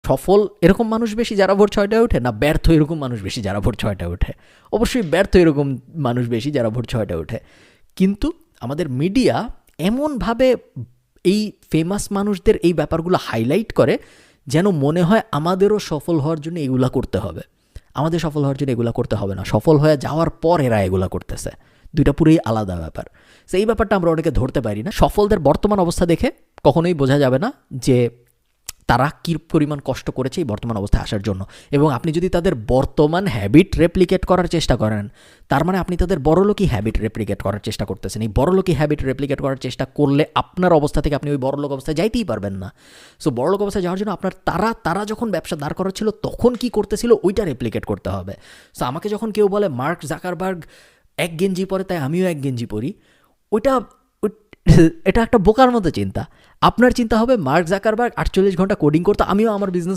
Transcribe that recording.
সফল এরকম মানুষ বেশি যারা ভোর 6টায় ওঠে, না ব্যর্থ এরকম মানুষ বেশি যারা ভোর 6টায় ওঠে? অবশ্যই ব্যর্থ এরকম মানুষ বেশি যারা ভোর 6টায় ওঠে। কিন্তু আমাদের মিডিয়া এমনভাবে এই ফেমাস মানুষদের এই ব্যাপারগুলো হাইলাইট করে যেন মনে হয় আমাদেরও সফল হওয়ার জন্য এগুলা করতে হবে। আমাদের সফল হওয়ার জন্য এগুলা করতে হবে না, সফল হয়ে যাওয়ার পর এরা এগুলা করতেছে। দুইটা পুরোই আলাদা ব্যাপার। তো এই ব্যাপারটা আমরা অনেকে ধরতে পারি না। সফলদের বর্তমান অবস্থা দেখে কখনোই বোঝা যাবে না যে তারা কী পরিমাণ কষ্ট করেছে এই বর্তমান অবস্থায় আসার জন্য। এবং আপনি যদি তাদের বর্তমান হ্যাবিট রেপ্লিকেট করার চেষ্টা করেন, তার মানে আপনি তাদের বড়লোকি হ্যাবিট রেপ্লিকেট করার চেষ্টা করতেছেন। এই বড়লোকি হ্যাবিট রেপ্লিকেট করার চেষ্টা করলে আপনার অবস্থা থেকে আপনি ওই বড়লোক অবস্থায় যাইতেই পারবেন না। সো বড়লোক অবস্থায় যাওয়ার জন্য আপনার তারা যখন ব্যবসা দাঁড় করা ছিল তখন কি করতেছিল ওইটা রেপ্লিকেট করতে হবে। সো আমাকে যখন কেউ বলে মার্ক জাকারবার্গ 1 গেঞ্জি পরে তাই আমিও 1 গেঞ্জি পরি, ওইটা এটা একটা বোকার মতো চিন্তা। আপনার চিন্তা হবে মার্ক জাকারবার্গ 48 ঘন্টা কোডিং করতে, আমিও আমার বিজনেস